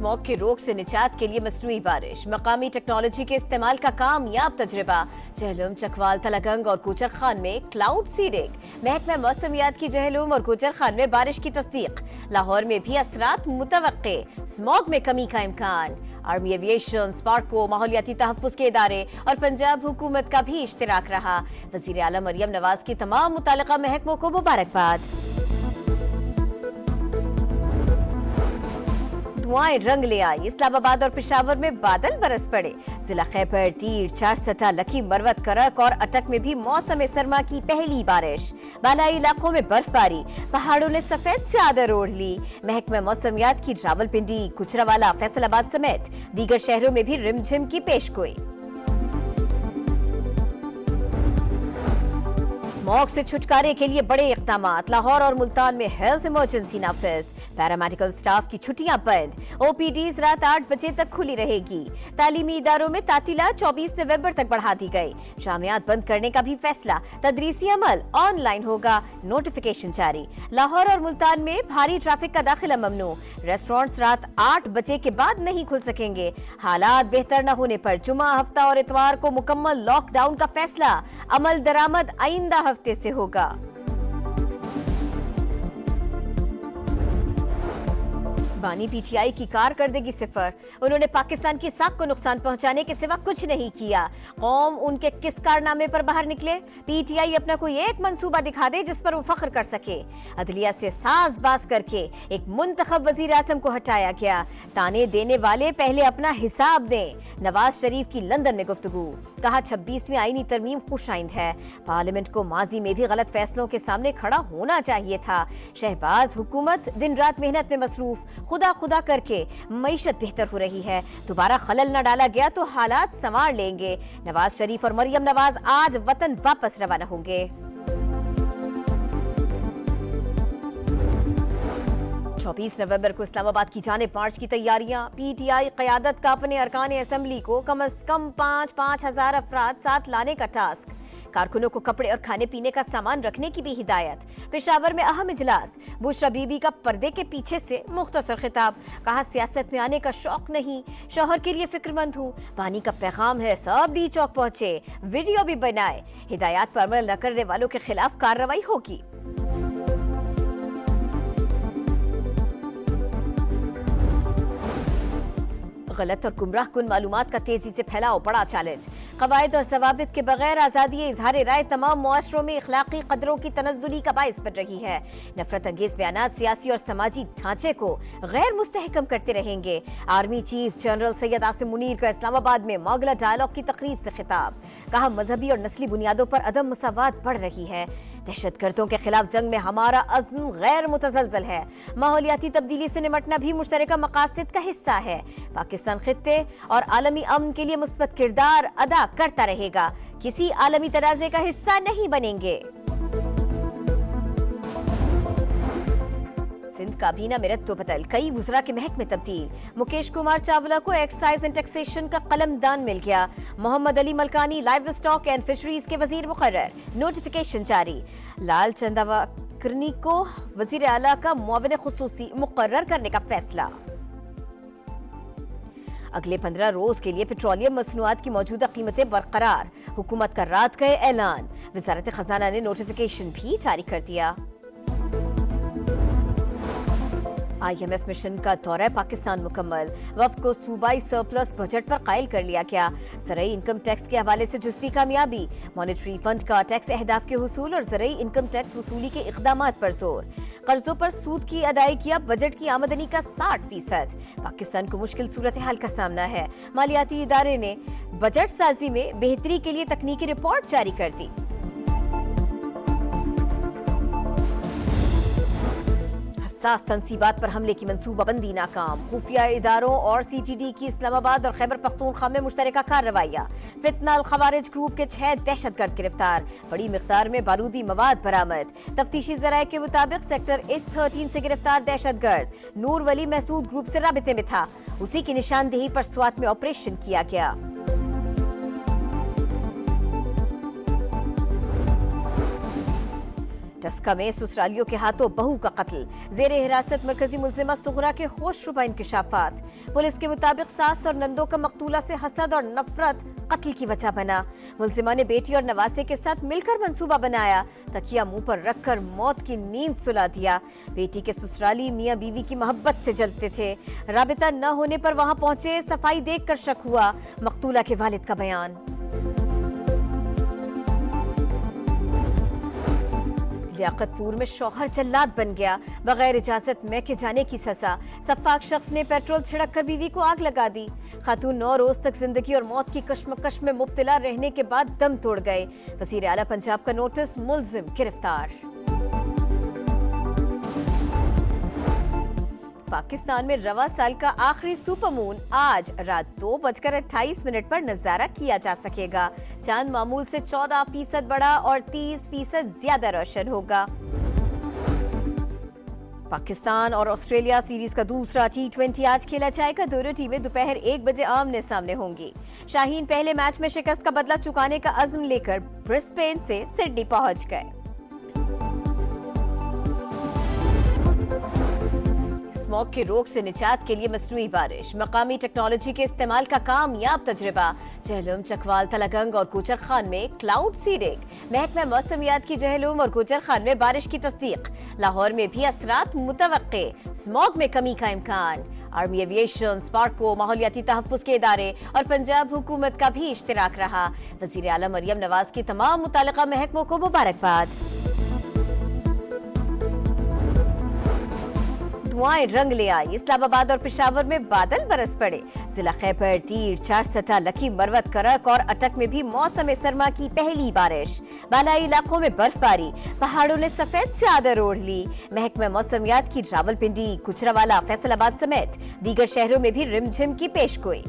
Smog की रोक से निजात के लिए मसनूई बारिश, मकामी टेक्नोलॉजी के इस्तेमाल का कामयाब तजर्बा। जहलुम, चकवाल, तलगंग और कोचर खान में क्लाउड सीडिंग। महकमा मौसमियात की जहलुम और कोचर खान में बारिश की तस्दीक। लाहौर में भी असरात मुतवक्के, स्मॉग में कमी का इम्कान। आर्मी एविएशन, स्पार्को, माहौलियाती तहफ्फुज़ के इदारे और पंजाब हुकूमत का भी इश्तिराक रहा। वज़ीर आला मरियम नवाज की तमाम मुतालिका महकमों को मुबारकबाद। धुआएं रंग ले आई, इस्लामाबाद और पेशावर में बादल बरस पड़े। जिला खैबर, तीर, चारसता, लकी, मरवत, करक और अटक में भी मौसम सरमा की पहली बारिश। बालाई इलाकों में बर्फबारी, पहाड़ों ने सफेद चादर ओढ़ ली। महकमा मौसमियात की रावलपिंडी, गुजरावाला, फैसलाबाद समेत दीगर शहरों में भी रिमझिम की पेशगोई। स्मॉग से छुटकारे के लिए बड़े इक़दामात। लाहौर और मुल्तान में हेल्थ इमरजेंसी नाफिज। पैरामेडिकल स्टाफ की छुट्टियां बंद। ओपीडीज रात 8 बजे तक खुली रहेगी। तालीमी इदारों में तातीलात 24 नवंबर तक बढ़ा दी गई। जामियात बंद करने का भी फैसला। तदरीसी अमल ऑनलाइन होगा, नोटिफिकेशन जारी। लाहौर और मुल्तान में भारी ट्रैफिक का दाखिला ममनू। रेस्टोरेंट्स रात 8 बजे के बाद नहीं खुल सकेंगे। हालात बेहतर न होने पर जुमा, हफ्ता और इतवार को मुकम्मल लॉकडाउन का फैसला। अमल दरामद आइंदा हफ्ते से होगा। बानी पीटीआई की कारकर्दगी सिफर। उन्होंने पाकिस्तान की साख को नुकसान पहुंचाने के सिवा कुछ नहीं किया। कौम उनके किस कारनामे पर बाहर निकले? पीटीआई अपना कोई एक मंसूबा दिखा दे जिस पर वो फख्र कर सके। अदलिया से साज़बाज़ करके एक मुंतखब वजीर आज़म को हटाया गया। ताने देने वाले पहले अपना हिसाब दें। नवाज शरीफ की लंदन में गुफ्तगू, कहा 26वीं आईनी तरमीम खुशाइंद है। पार्लियामेंट को माजी में भी गलत फैसलों के सामने खड़ा होना चाहिए था। शहबाज हुकूमत दिन रात मेहनत में मसरूफ, खुदा खुदा करके मईशत बेहतर हो रही है। दोबारा खलल न डाला गया तो हालात संवार लेंगे। नवाज शरीफ और मरियम नवाज आज वतन वापस रवाना होंगे। 24 नवंबर को इस्लामाबाद की जानिब मार्च की तैयारियां। पीटीआई क़यादत का अपने अरकान असेंबली को कम से कम 5-5 हजार अफराद साथ लाने का टास्क। कारकुनों को कपड़े और खाने पीने का सामान रखने की भी हिदायत। पेशावर में अहम इजलास। बुशरा बीबी का पर्दे के पीछे से मुख्तसर खिताब, कहा सियासत में आने का शौक नहीं, शौहर के लिए फिक्रमंद हूँ। पानी का पैगाम है, सब डी चौक पहुंचे, वीडियो भी बनाए। हिदायत पर अमल न करने वालों के खिलाफ कार्रवाई होगी। गलत और गुमराह कुन मालूमात का तेजी से फैलाव बड़ा चैलेंज। कवायद और ज़वाबित के बगैर आज़ादी इज़हार राय तमाम मुआशरों में इखलाकी कदरों की तनज़्ज़ुली का बाइस बन रही है। नफरत अंगेज बयानात सियासी और समाजी ढांचे को गैर मुस्तहकम करते रहेंगे। Army chief general Syed Asim Munir का इस्लामाबाद में मोगला डायलॉग की तकरीब से खिताब, कहा मजहबी और नस्ली बुनियादों पर अदम मुसावात बढ़ रही है। दहशतगर्दों के खिलाफ जंग में हमारा अज़्म गैर मुतज़लज़ल है। माहौलियाती तब्दीली से निमटना भी मुश्तरका मकासद का हिस्सा है। पाकिस्तान खित्ते और आलमी अमन के लिए मुस्बत किरदार अदा करता रहेगा। किसी आलमी तनाज़े का हिस्सा नहीं बनेंगे। सिंध काबीना में रद्द बदल, कई वुज़रा के महकमे तब्दील। मुकेश कुमार चावला को एक्साइज एंड टैक्सेशन का कलमदान मिल गया। Mohammad Ali Malkani livestock and fisheries के वजीर मुकर्रर, नोटिफिकेशन जारी। लाल चंदावकरनी को वजीर आला का मुआविन खुसूसी मुकर्रर करने का फैसला। अगले 15 रोज के लिए पेट्रोलियम मसनूआत की मौजूदा कीमतें बरकरार। हुकूमत का रात का ऐलान। वजारत खजाना ने नोटिफिकेशन भी जारी कर दिया। IMF मिशन का दौरा पाकिस्तान मुकम्मल। वफ्द को सूबाई सरप्लस बजट पर कायल कर लिया गया। ज़राई इनकम टैक्स के हवाले से जुज़वी कामयाबी। मॉनेटरी फंड का टैक्स अहदाफ के हुसूल और ज़राई इनकम टैक्स वसूली के इक़दामात पर जोर। कर्जों पर सूद की अदायगियां बजट की आमदनी का 60%। पाकिस्तान को मुश्किल सूरत हाल का सामना है। मालियाती इदारे ने बजट साजी में बेहतरी के लिए तकनीकी रिपोर्ट जारी कर दी। हसास तनसीबात पर हमले की मंसूबाबंदी नाकाम। खुफिया इदारों और CTD की इस्लामाबाद और खैबर पख्तूनख्वा में मुश्तरका कार्रवाइयां। फितना अल खवारिज ग्रुप के 6 दहशतगर्द गिरफ्तार। बड़ी मिकदार में बारूदी मवाद बरामद। तफ्तीशी जराये के मुताबिक सेक्टर H13 से गिरफ्तार दहशतगर्द नूर वली महसूद ग्रुप से राबिते में था। उसी की निशानदेही पर स्वात में ऑपरेशन किया गया। टस्का में ससुरालियों के हाथों बहू का कत्ल, जेरे हिरासत मरकजी मुलजिमा सुगरा के होशरुबा इंकशाफात। पुलिस के मुताबिक सास और नंदों का मकतूला से हसद और नफरत कत्ल की वजह बना। मुलजिमा ने बेटी और नवासे के साथ मिलकर मंसूबा बनाया, तकिया मुंह पर रखकर मौत की नींद सुला दिया। बेटी के ससुराली मियां बीवी की मोहब्बत से जलते थे, राबिता न होने पर वहां पहुंचे, सफाई देखकर शक हुआ। मकतूला के वालिद का बयान। लियाकतपुर में शौहर जल्लाद बन गया, बगैर इजाजत मैके जाने की सजा। सफाक शख्स ने पेट्रोल छिड़क कर बीवी को आग लगा दी। खातून 9 रोज तक जिंदगी और मौत की कश्मकश में मुब्तला रहने के बाद दम तोड़ गए। वजीर आला पंजाब का नोटिस, मुलजिम गिरफ्तार। पाकिस्तान में रवा साल का आखिरी सुपर मून आज रात 2:28 पर नजारा किया जा सकेगा। चांद मामूल से 14% बड़ा और 30% ज्यादा रोशन होगा। पाकिस्तान और ऑस्ट्रेलिया सीरीज का दूसरा T20 आज खेला जाएगा। दोनों टीमें दोपहर 1 बजे आमने सामने होंगी। शाहीन पहले मैच में शिकस्त का बदला चुकाने का अज़्म लेकर ब्रिस्बेन से सिडनी पहुंच गए। स्मॉग के रोग से निजात के लिए मसनूई बारिश, मकामी टेक्नोलॉजी के इस्तेमाल का कामयाब तजर्बा। जहलुम, चकवाल, तलागंग और कोचर खान में क्लाउड सीडिंग। महकमा मौसमियात की जहलुम और कोचर खान में बारिश की तस्दीक। लाहौर में भी असरात मुतवक्के, स्मॉग में कमी का इम्कान। आर्मी एविएशन, स्पार्को, माहौलियाती तहफ्फुज के इदारे और पंजाब हुकूमत का भी इश्तिराक रहा। वजीर आला मरियम नवाज की तमाम मुतालिका महकमों को मुबारकबाद। धुआएं रंग ले आई, इस्लामाबाद और पेशावर में बादल बरस पड़े। जिला खैबर, तीर, चारसटा, लखी, मरवत, करक और अटक में भी मौसम सरमा की पहली बारिश। बालाई इलाकों में बर्फबारी, पहाड़ों ने सफेद चादर ओढ़ ली। महकमा मौसमियात की रावलपिंडी, गुजरावाला, फैसलाबाद समेत दीगर शहरों में भी रिमझिम की पेशगोई।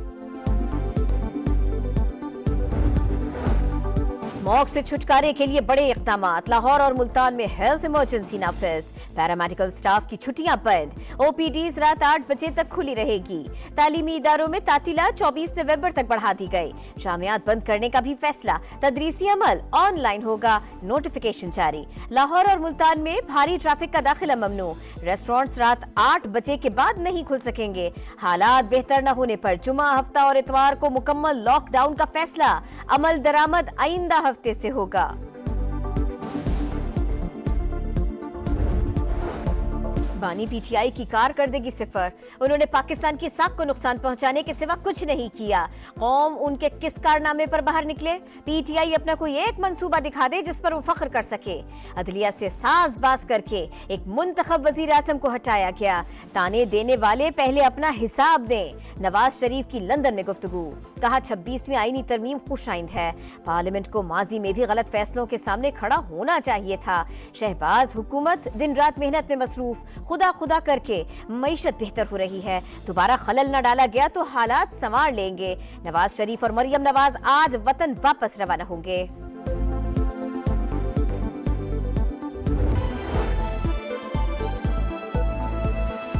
स्मॉग से छुटकारे के लिए बड़े इक़दामात, लाहौर और मुल्तान में हेल्थ इमरजेंसी नाफिज। पैरामेडिकल स्टाफ की छुट्टियां बंद, ओपीडीज रात 8 बजे तक खुली रहेगी। तालीमी इदारों में तातीला 24 नवंबर तक बढ़ा दी गई। जामियात बंद करने का भी फैसला, तदरीसी अमल ऑनलाइन होगा, नोटिफिकेशन जारी। लाहौर और मुल्तान में भारी ट्रैफिक का दाखिला ममनू। रेस्टोरेंट्स रात 8 बजे के बाद नहीं खुल सकेंगे। हालात बेहतर न होने पर जुमा, हफ्ता और इतवार को मुकम्मल लॉकडाउन का फैसला, अमल दरामद आइंदा हफ्ते से होगा। बानी पीटीआई की कारकर्दगी सिफर, उन्होंने पाकिस्तान की साख को नुकसान पहुंचाने के सिवा कुछ नहीं किया। कौम उनके किस कारनामे पर बाहर निकले? पीटीआई अपना कोई एक मंसूबा दिखा दे जिस पर वो फख्र कर सके। अदलिया से साजबाज करके एक मुंतखब वजीर आज़म को हटाया गया। ताने देने वाले पहले अपना हिसाब दें। नवाज शरीफ की लंदन में गुफ्तगू, कहा 26वीं आईनी तरमीम खुशाइंद है। पार्लियामेंट को माजी में भी गलत फैसलों के सामने खड़ा होना चाहिए था। शहबाज हुकूमत दिन रात मेहनत में मसरूफ, खुदा खुदा करके मईशत बेहतर हो रही है। दोबारा खलल न डाला गया तो हालात संवार लेंगे। नवाज शरीफ और मरियम नवाज आज वतन वापस रवाना होंगे।